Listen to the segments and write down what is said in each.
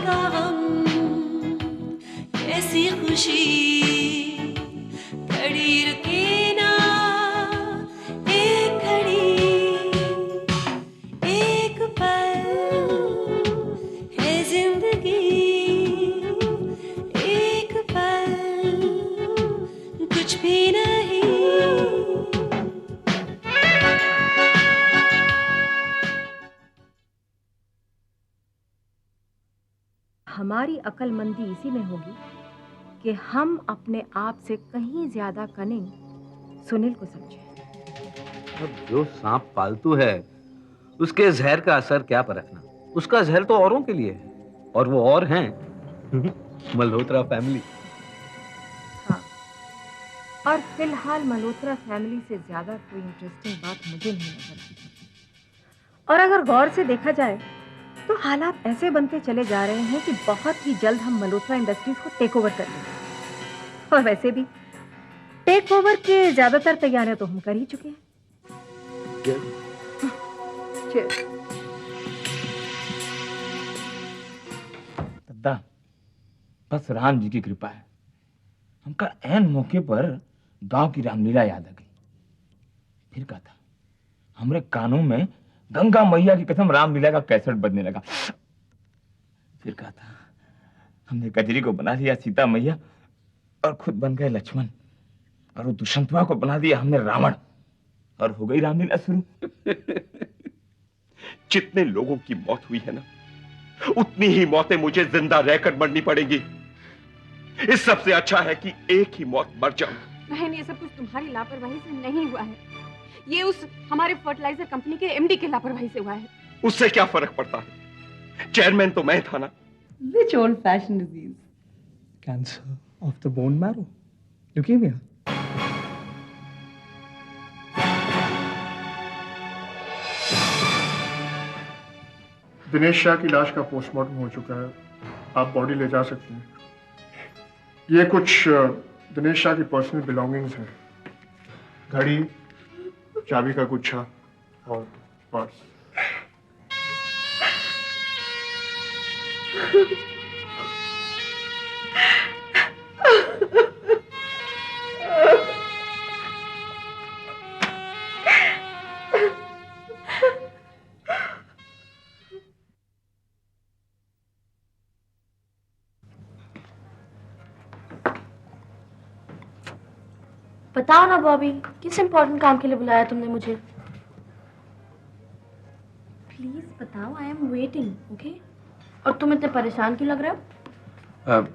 का गम, कैसी खुशी, खड़ी रुके ना एक घड़ी, एक पल है जिंदगी, एक पल कुछ भी नहीं। हमारी अक्लमंदी इसी में होगी कि हम अपने आप से कहीं ज्यादा कनिंग सुनील को समझें। अब जो सांप पालतू है उसके जहर का असर क्या परखना। उसका जहर तो औरों के लिए है, और वो और हैं मल्होत्रा फैमिली। हाँ, और फिलहाल मल्होत्रा फैमिली से ज्यादा कोई इंटरेस्टिंग बात मुझे नहीं नजर। और अगर गौर से देखा जाए तो हालात ऐसे बनते चले जा रहे हैं कि बहुत ही जल्द हम मल्होत्रा इंडस्ट्रीज को टेक ओवर कर लेंगे। और वैसे भी टेक ओवर के ज्यादातर तैयारियां तो हम कर ही चुके हैं। Cheers. दादा, बस राम जी की कृपा है। हमका ऐन मौके पर गांव की रामलीला याद आ गई। फिर कहा था हमरे कानों में गंगा मैया की कसम रामलीला का कैसेट बजने लगा। फिर कहा था हमने कजरी को बना लिया सीता मैया और खुद बन गए लक्ष्मण, और वो दुष्यंतवा को बना दिया हमने रावण, और हो गई रामलीला शुरू। जितने लोगों की मौत हुई है ना, उतनी ही मौतें मुझे जिंदा रहकर मरनी पड़ेंगी। इस सबसे अच्छा है कि एक ही मौत मर जाऊं। बहन, ये सब कुछ तुम्हारी लापरवाही से नहीं हुआ है। ये उस हमारे फर्टिलाइजर कंपनी के एमडी की लापरवाही से हुआ है। उससे क्या फर्क पड़ता है? चेयरमैन तो मैं था ना। Which old-fashioned disease? Cancer of the bone marrow. Leukemia. Dinesh Shah की लाश का पोस्टमार्टम हो चुका है, आप बॉडी ले जा सकते हैं। ये कुछ दिनेश शाह की पर्सनल बिलोंगिंग्स हैं, घड़ी, चाबी का गुच्छा और पर्स। बताओ ना बॉबी, किस इम्पोर्टेंट काम के लिए बुलाया तुमने मुझे? प्लीज बताओ, आई एम वेटिंग, ओके? और तुम इतने परेशान क्यों लग रहे हो?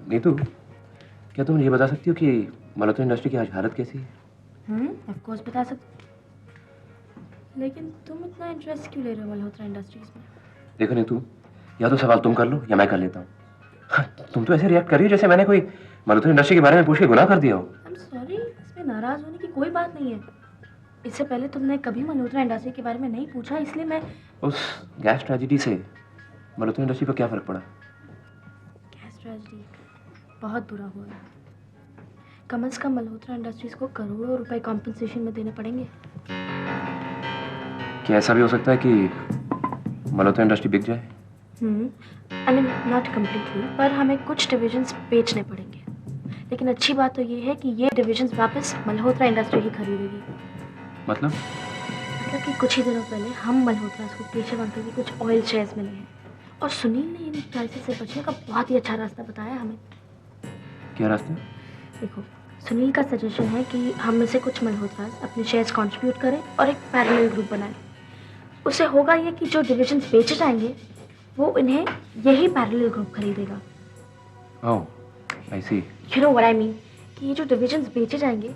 नीतू, क्या तुम ये बता सकती हो कि मल्होत्रा इंडस्ट्री की आज हालत कैसी है? ऑफ कोर्स बता सकती, लेकिन तुम इतना इंटरेस्ट क्यों ले रहे हो मल्होत्रा इंडस्ट्रीज में? देखो नीतू, या तो सवाल तुम कर लो या मैं कर लेता हूँ। तुम तो ऐसे रिएक्ट कर रही हो जैसे मैंने कोई मल्होत्रा इंडस्ट्री के बारे में पूछ के गुनाह कर दिया हो। आई एम सॉरी, इसमें नाराज होने की कोई बात नहीं है। इससे पहले तुमने कभी मल्होत्रा इंडस्ट्री के बारे में नहीं पूछा, इसलिए मैं... उस गैस ट्रेजेडी से मल्होत्रा इंडस्ट्री पर क्या फर्क पड़ा? गैस ट्रेजेडी बहुत बुरा हुआ है। कम से कम मल्होत्रा इंडस्ट्रीज को करोड़ों रुपए कॉम्पनसेशन में देने पड़ेंगे। क्या ऐसा भी हो सकता है कि मल्होत्रा इंडस्ट्री बिक जाए? आई मीन नॉट कम्प्लीटली, पर हमें कुछ डिविजन्स बेचने पड़ेंगे। लेकिन अच्छी बात तो ये है कि ये डिविजन्स वापस मल्होत्रा इंडस्ट्री ही खरीदेगी। मतलब कि कुछ ही दिनों पहले हम मल्होत्रा को केशव अंकल के कुछ ऑयल शेयर्स मिले हैं, और सुनील ने इन प्राइसेस से बचने का बहुत ही अच्छा रास्ता बताया हमें। क्या रास्ता? देखो, सुनील का सजेशन है कि हम में से कुछ मल्होत्रास अपने शेयर्स कंट्रीब्यूट करें और एक पैरेलल ग्रुप बनाएं। उससे होगा ये कि जो डिविजन्स बेचे जाएंगे वो इन्हें यही पैरेलल ग्रुप खरीदेगा। Oh, I see. You know what I mean, कि ये जो डिविजन्स बेचे जाएंगे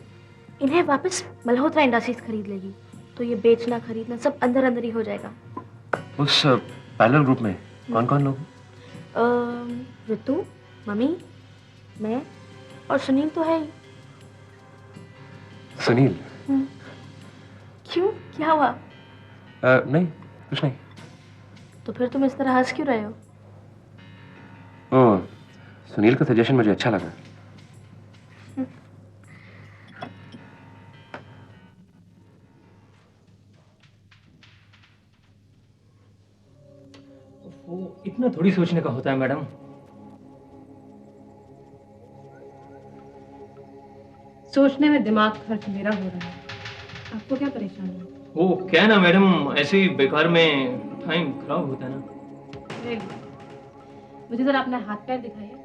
इन्हें वापस मल्होत्रा इंडस्ट्रीज खरीद लेगी। तो ये बेचना खरीदना सब अंदर अंदर ही हो जाएगा। उस पैरेलल ग्रुप में कौन कौन लोग? ऋतु, मम्मी, मैं और सुनील तो है ही। सुनील? क्यों, क्या हुआ? नहीं, कुछ नहीं। तो फिर तुम इस तरह हंस क्यों रहे हो? ओह, सुनील का सजेशन मुझे अच्छा लगा। वो इतना थोड़ी सोचने का होता है मैडम। सोचने में दिमाग खर्च मेरा हो रहा है। आपको क्या परेशानी है? वो क्या है ना मैडम, ऐसे ही बेकार में टाइम खराब होता है ना। मुझे जरा अपना हाथ पैर दिखाइए।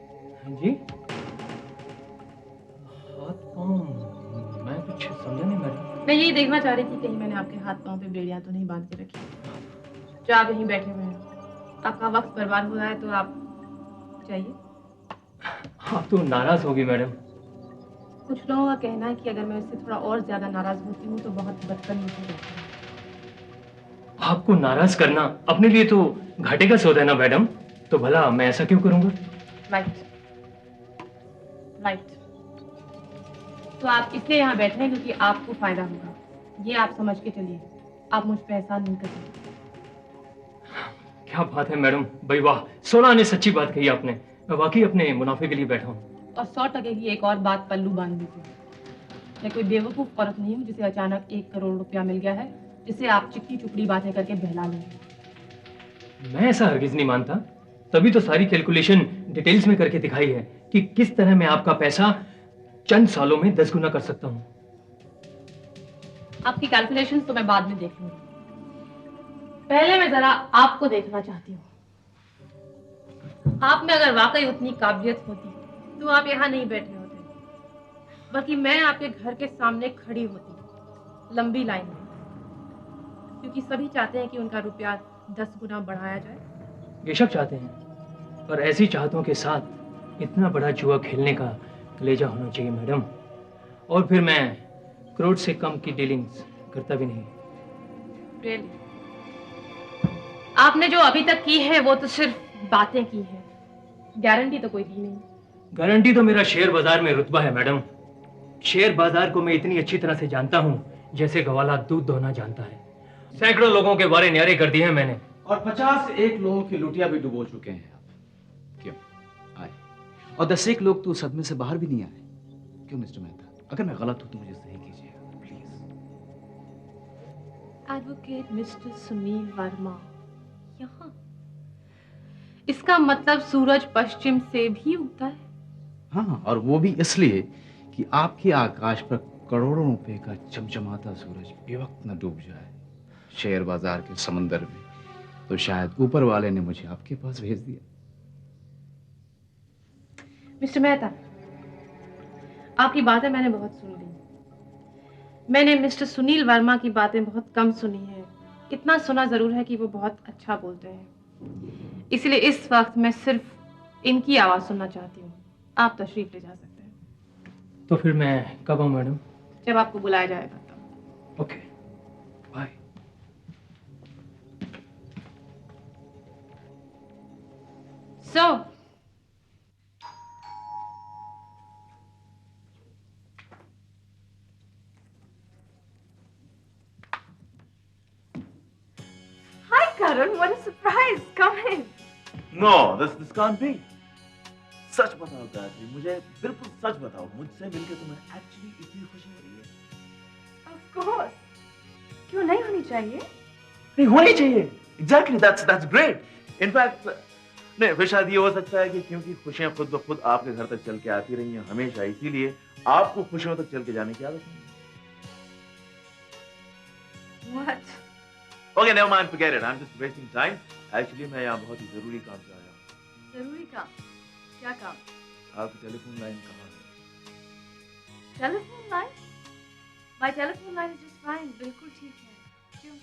हाँ जी, हाथ पाँव मैं कुछ समझा नहीं मैडम। मैं यही देखना चाह रही थी कहीं मैंने आपके हाथ पाँव पे बेड़ियां तो नहीं बांध के रखी, जो आप यहीं बैठे हुए हैं। आपका वक्त बर्बाद हो रहा है तो आप जाइए। आप तो नाराज होगी मैडम। कुछ लोगों का कहना है कि अगर मैं उससे थोड़ा और ज्यादा नाराज होती हूँ तो बहुत बदतमीजी होती है। आपको नाराज करना अपने लिए तो घाटे का सौदा है ना मैडम, तो भला मैं ऐसा क्यों करूंगा? Right right. तो आप इसलिए यहाँ बैठे हैं क्योंकि आपको फायदा होगा, ये आप समझ के चलिए। आप मुझ पर एहसान नहीं कर सकते। क्या बात है मैडम, भाई वाह, 16 आने सच्ची बात कही आपने। मैं वाकई अपने मुनाफे के लिए बैठा हूँ। और 100% की एक और बात पल्लू बांध दीजिए। मैं कोई बेवकूफ औरत नहीं हूँ जिसे अचानक 1 करोड़ रुपया मिल गया है, जिसे आप चिकनी चुपड़ी बातें करके बहला लेंगे। मैं ऐसा हरगिज नहीं मानता, तभी तो सारी कैलकुलेशन डिटेल्स में करके दिखाई है कि किस तरह मैं आपका पैसा चंद सालों में 10 गुना कर सकता हूँ। आपकी कैलकुलेशन तो मैं बाद में देख लूंगी, पहले मैं जरा आपको देखना चाहती हूँ। आप में अगर वाकई उतनी काबिलियत होती तो आप यहाँ नहीं बैठे होते, बल्कि मैं आपके घर के सामने खड़ी होती लंबी लाइन में, क्योंकि सभी चाहते हैं कि उनका रुपया 10 गुना बढ़ाया जाए। बेशक चाहते हैं, पर ऐसी चाहतों के साथ इतना बड़ा जुआ खेलने का कलेजा होना चाहिए मैडम। और फिर मैं करोड़ से कम की डीलिंग्स करता भी नहीं। Really? आपने जो अभी तक की है वो तो सिर्फ बातें की है, गारंटी तो कोई दी नहीं। गारंटी तो मेरा शेयर बाजार में रुतबा है मैडम। शेयर बाजार को मैं इतनी अच्छी तरह से जानता हूँ जैसे गवाला दूध दोहना जानता है। सैकड़ों लोगों के बारे न्यारे कर दिए हैं मैंने, और 51 लोगों की लुटिया भी डुबो चुके हैं आप। क्यों आए? और 10 एक लोग तो सदमे से बाहर भी नहीं आए। क्यों मिस्टर मेहता? अगर मैं गलत हूं तो मुझे सही कीजिएगा please. Advocate mister Sunil Verma यहाँ? इसका मतलब सूरज पश्चिम से भी उगता है? हाँ, और वो भी इसलिए कि आपके आकाश पर करोड़ों रुपए का चमचमाता सूरज बेवक्त न डूब जाए शेयर बाजार के समंदर में। तो शायद ऊपर वाले ने मुझे आपके पास भेज दिया। मिस्टर मेहता, आपकी बातें मैंने बहुत सुन ली। मैंने मिस्टर सुनील वर्मा की बातें बहुत कम सुनी है। इतना सुना जरूर है कि वो बहुत अच्छा बोलते हैं, इसलिए इस वक्त मैं सिर्फ इनकी आवाज सुनना चाहती हूँ। आप तशरीफ ले जा सकते हैं। तो फिर मैं कब आऊँ मैडम? जब आपको बुलाया जाएगा तब। Okay, bye. So, Hi, Karan. What a surprise. Come in. No, this can't be. सच बताओ गायत्री, मुझे बिल्कुल सच बताओ, मुझसे मिलकर तुम्हें एक्चुअली इतनी खुशी हो रही है? Of course. क्यों नहीं होनी चाहिए? नहीं होनी चाहिए। Exactly, that's great. In fact, नहीं, फिर शायद ये हो सकता है कि क्योंकि खुशियां खुद ब खुद आपके घर तक चल के आती रही हैं हमेशा, इसीलिए आपको खुशियों तक चल के जाने की आदत नहीं। What? Okay, never mind, forget it. I'm just wasting time. Actually, मैं यहाँ बहुत ही जरूरी काम से आया हूँ। जरूरी काम? क्या काम? आपकी टेलीफोन लाइन कहाँ है? Telephone line? My telephone line is just fine. बिल्कुल ठीक है। क्यों?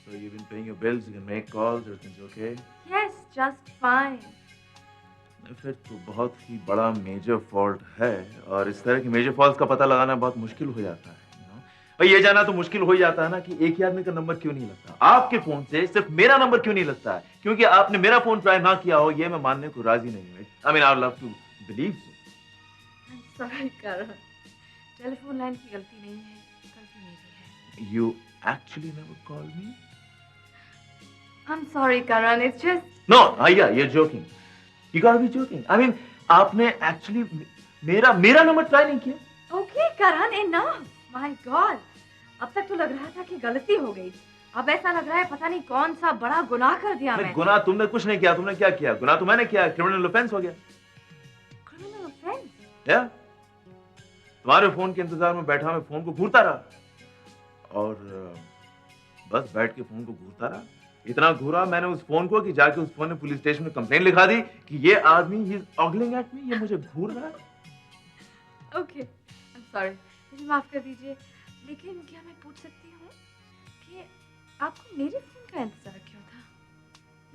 So you've been paying your bills, you can make calls, everything's okay? Yes, just fine. फिर तो बहुत ही बड़ा मेजर फॉल्ट है, और इस तरह के मेजर फॉल्ट्स का पता लगाना बहुत मुश्किल हो जाता है। भाई ये जाना तो मुश्किल हो ही जाता है ना कि एक ही आदमी का नंबर क्यों नहीं लगता। आपके फोन से सिर्फ मेरा नंबर क्यों नहीं लगता है? क्योंकि आपने मेरा फोन ट्राई ना किया हो, ये मैं मानने को राजी नहीं हूँ। I mean, I would love to believe so. I'm sorry, Karan. Telephone line की गलती नहीं है, गलती मेरी है। You actually never called me? I'm sorry, Karan. It's just. No, yeah, you're joking. You gotta be joking. I mean, आपने actually मेरा number try नहीं किया? Okay, Karan, enough. My God. अब तक तो लग रहा था कि गलती हो गई, अब ऐसा लग रहा है पता नहीं कौन सा बड़ा गुनाह कर दिया मैंने। गुनाह तुमने कुछ नहीं किया, तुमने क्या किया? गुनाह तो मैंने किया, क्रिमिनल ऑफेंस हो गया। Criminal offence? या? तुम्हारे फोन के इंतजार में बैठा मैं फोन को घूरता रहा और बस बैठ के फोन को घूरता रहा। इतना घूरा मैंने उस फोन को कि जाके उस फोन ने पुलिस स्टेशन में कंप्लेंट लिखा दी कि ये आदमी ही इज ऑगलिंग एट मी, ये मुझे घूर रहा है। ओके, आई एम सॉरी, मुझे माफ कर दीजिए, लेकिन क्या मैं पूछ सकती हूँ कि आपको मेरे फोन का इंतजार क्यों था?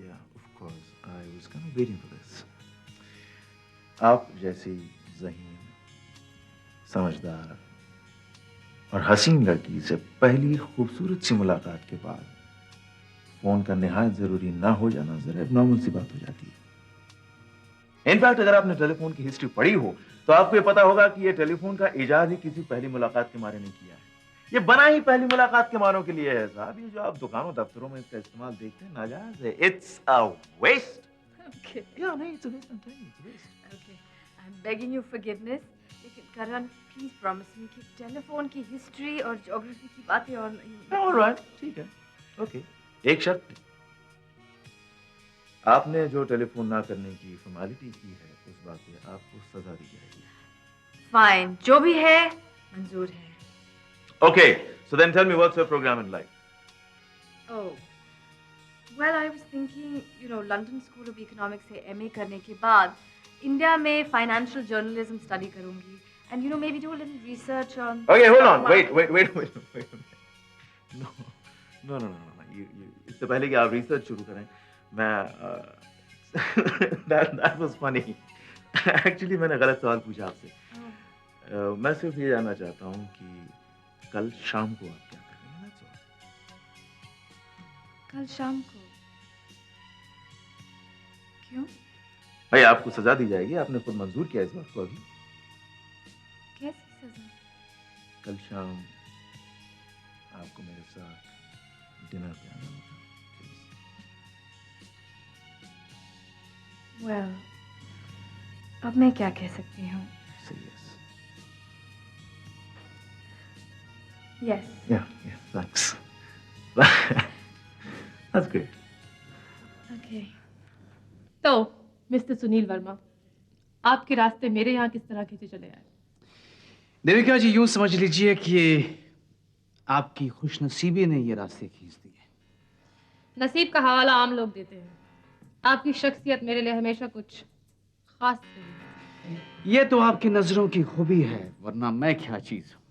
Yeah, of course, I was kind of waiting for this. आप जैसी ज़हीन, समझदार और हसीन लड़की से पहली खूबसूरत सी मुलाकात के बाद फोन का निहायत जरूरी ना हो जाना जरा नॉर्मल सी बात हो जाती है। इनफैक्ट अगर आपने टेलीफोन की हिस्ट्री पढ़ी हो तो आपको ये पता होगा कि ये टेलीफोन का इजाद ही किसी पहली मुलाकात के मारे नहीं किया है, ये बना ही पहली मुलाकात के मारों के लिए है साहब। ये जो आप दुकानों दफ्तरों में इसका इस्तेमाल देखते हैं नाजायज है, it's a waste. Okay. Yeah, नहीं, it's a waste, I'm telling you, it's a waste. Okay, I'm begging you forgiveness, लेकिन करण प्लीज प्रॉमिस मी कि टेलीफोन की हिस्ट्री और ज्योग्राफी की बातें और नहीं। ऑलराइट, ठीक है, ओके। एक शर्त, आपने जो टेलीफोन ना करने की फॉर्मेलिटी की है उस बात पे आपको सजा दी जाएगी। फाइन, जो भी है मंजूर है। Okay, so then tell me what's your program in life? Oh, well, I was thinking, you know, London School of Economics से MA करने के बाद इंडिया में financial journalism study करूँगी, and you know maybe do a little research on. Okay, hold on, wait. No. You इससे पहले कि आप रिसर्च शुरू करें, मैं that was funny. Actually मैंने गलत सवाल पूछा आपसे। मैं सिर्फ ये जानना चाहता हूँ कि कल शाम को आप क्या कर रहे हैं? कल शाम को? क्यों? भाई आपको सजा दी जाएगी, आपने खुद मंजूर किया इस बात को अभी। कैसी सजा? कल शाम आपको मेरे साथ डिनर पे आना होगा। Well, अब मैं क्या कह सकती हूँ? Say yes. Yes. Yeah, thanks. That's great. Okay. तो मिस्टर सुनील वर्मा, आपके रास्ते मेरे यहाँ किस तरह खींचे चले आए? देविका जी, यूं समझ लीजिए कि आपकी खुशनसीबी ने ये रास्ते खींच दिए। नसीब का हवाला आम लोग देते हैं, आपकी शख्सियत मेरे लिए हमेशा कुछ खास रही है। ये तो आपकी नजरों की खूबी है, वरना मैं क्या चीज हूँ।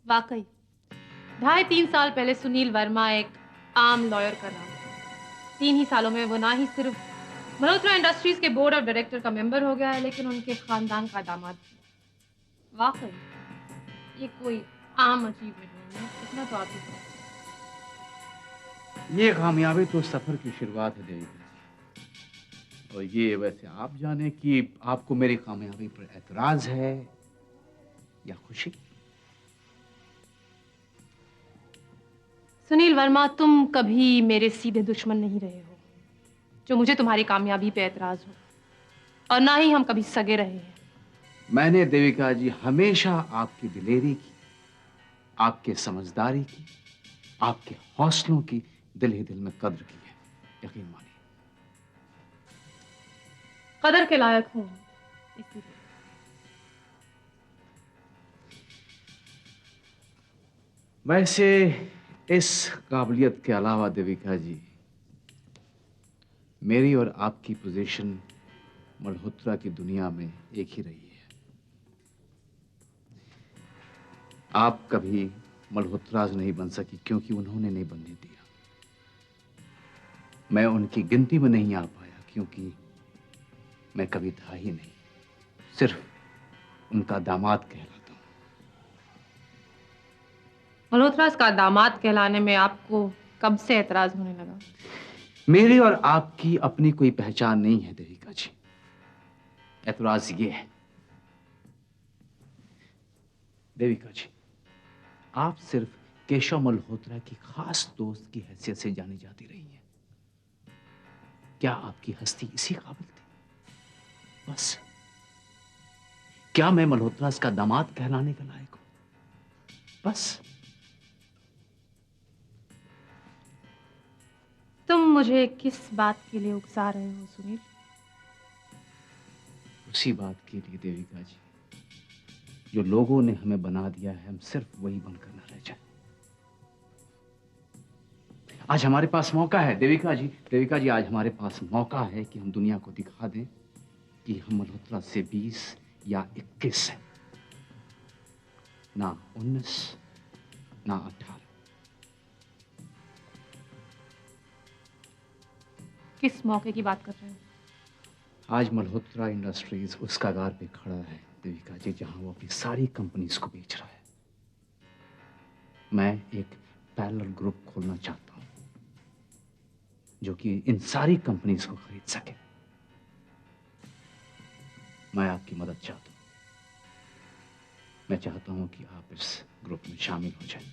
वाकई 2.5-3 साल पहले सुनील वर्मा एक आम लॉयर का नाम था। 3 ही सालों में वो ना ही सिर्फ मल्होत्रा इंडस्ट्रीज के बोर्ड ऑफ डायरेक्टर का मेंबर हो गया है, लेकिन उनके खानदान का दामाद भी। वाकई ये कोई आम अचीवमेंट नहीं है, इतना तो आप ही समझते हैं। ये कामयाबी तो सफर की शुरुआत है देविका जी, और ये वैसे आप जाने कि आपको मेरी कामयाबी पर एतराज है या खुशी। सुनील वर्मा, तुम कभी मेरे सीधे दुश्मन नहीं रहे हो जो मुझे तुम्हारी कामयाबी पे एतराज हो, और ना ही हम कभी सगे रहे हैं। मैंने देविका जी हमेशा आपकी दिलेरी की, आपके समझदारी की, आपके हौसलों की दिल ही दिल में कद्र की है, यकीन मानिए। कदर के लायक हूं इसीलिए। वैसे इस काबिलियत के अलावा देविका जी, मेरी और आपकी पोजीशन मल्होत्रा की दुनिया में एक ही रही है। आप कभी मल्होत्राज नहीं बन सकी क्योंकि उन्होंने नहीं बनने दिया। मैं उनकी गिनती में नहीं आ पाया क्योंकि मैं कभी था ही नहीं, सिर्फ उनका दामाद कहलाता हूं। मल्होत्राज का दामाद कहलाने में आपको कब से एतराज होने लगा? मेरी और आपकी अपनी कोई पहचान नहीं है देविका जी। एतराज ये है देविका जी, आप सिर्फ केशव मल्होत्रा की खास दोस्त की हैसियत से जानी जाती रही हैं। क्या आपकी हस्ती इसी काबिल थी? बस क्या मैं मल्होत्रा का दामाद कहलाने का लायक हूं? बस। तुम मुझे किस बात के लिए उकसा रहे हो सुनील? उसी बात के लिए देविका जी जो लोगों ने हमें बना दिया है, हम सिर्फ वही बनकर न रह जाए। आज हमारे पास मौका है देविका जी, आज हमारे पास मौका है कि हम दुनिया को दिखा दें कि हम मल्होत्रा से 20 या 21 हैं, ना 19 ना 18। किस मौके की बात कर रहे हो? आज मल्होत्रा इंडस्ट्रीज उस कगार पे खड़ा है देविका जी, जहां वो अपनी सारी कंपनीज को बेच रहा है। मैं एक पैरेलल ग्रुप खोलना चाहता हूं जो कि इन सारी कंपनीज को खरीद सके। मैं आपकी मदद चाहता हूं। मैं चाहता हूं कि आप इस ग्रुप में शामिल हो जाएं।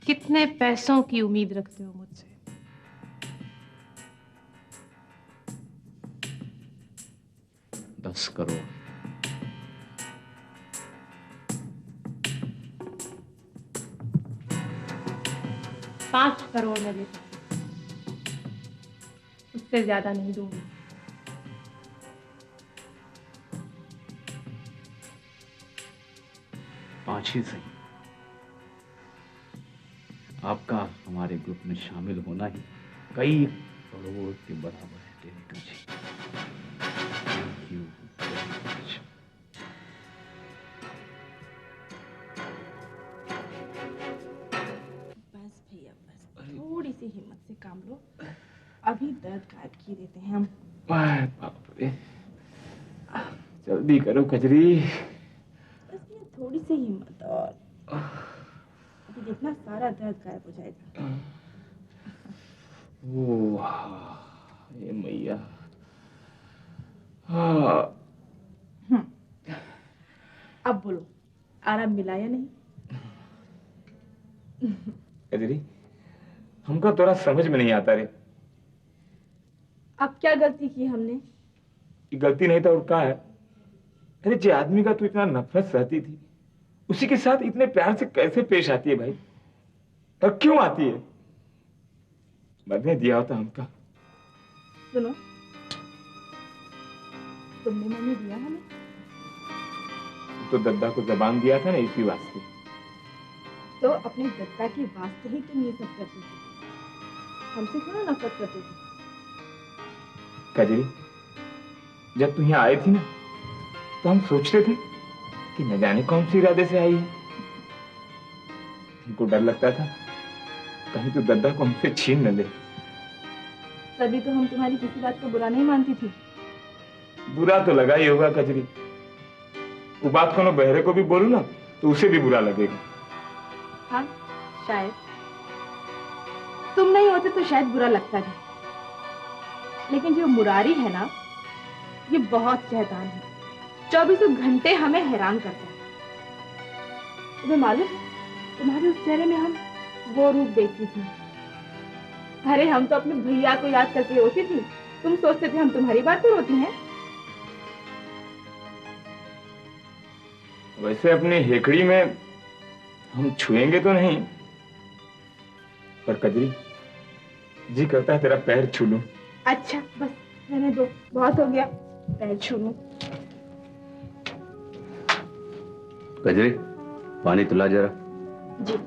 कितने पैसों की उम्मीद रखते हो मुझसे? $10 करोड़। $5 करोड़ में देता हूं, उससे ज्यादा नहीं दूंगी। पांच ही सही। आपका हमारे ग्रुप में शामिल होना ही कई करोड़ के बराबर है Devika ji. Thank you very much. बस भैया बस, थोड़ी सी हिम्मत से काम लो, अभी दर्द गायब किए देते हैं हम। बाप रे, जल्दी करो कजरी। बस ये थोड़ी सी हिम्मत और अभी देखना सारा दर्द गायब हो जाएगा। ओह ये मैया। अब बोलो, आराम मिला या नहीं? कजरी, हमका थोड़ा समझ में नहीं आता रे। अब क्या गलती की हमने? ये गलती नहीं था और क्या है? अरे जे आदमी का तू इतना नफरत सहती थी, उसी के साथ इतने प्यार से कैसे पेश आती है भाई? और क्यों आती है? बदले दिया होता हमका। सुनो, तुमने मैंने दिया हमें। तो दद्दा को जबान दिया था ना, इसी वास्ते। तो अपने दद्दा के वास्ते ही तुम ये सब करती थी, हमसे थोड़ा नफरत करती थी। कजरी, जब तू यहाँ आई थी ना, तो हम सोचते थे कि न जाने कौन सी इरादे से आई है। हमको डर लगता था कहीं तू दद्दा को हमसे छीन न ले। तभी तो हम तुम्हारी किसी बात को बुरा नहीं मानती थी। बुरा तो लगा ही होगा कजरी। वो बात को ना बहरे को भी बोलू ना, तो उसे भी बुरा लगेगा। हाँ शायद, तुम नहीं होते तो शायद बुरा लगता था। लेकिन जो मुरारी है ना, ये बहुत शैतान है। 24 घंटे हमें हैरान करता है। तुम्हें मालूम है, तुम्हारे उस चेहरे में हम वो रूप देखती थी। अरे हम तो अपने भैया को याद करके रोती थी, तुम सोचते थे हम तुम्हारी बात पर रोती हैं। वैसे अपनी हेकड़ी में हम छुएंगे तो नहीं, पर कजरी जी करता है तेरा पैर छू लूं। अच्छा बस रहने दो, बहुत हो गया, पैर छू लूं। कजरी, पानी तुला जरा। जी।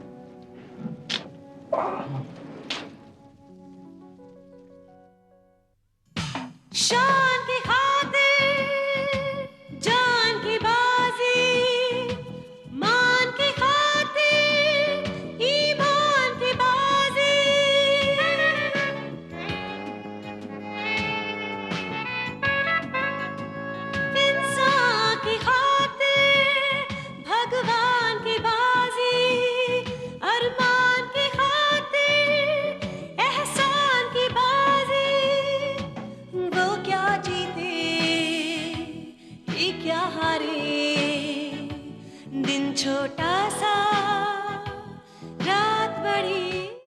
शान की खातिर जान की बाजी, मान की खातिर ईमान की बाजी। इंसान की खातिर भगवान की बाजी, अरमान की खातिर एहसान की बाजी। वो क्या जीते ये क्या हारे, दिन छोटा सा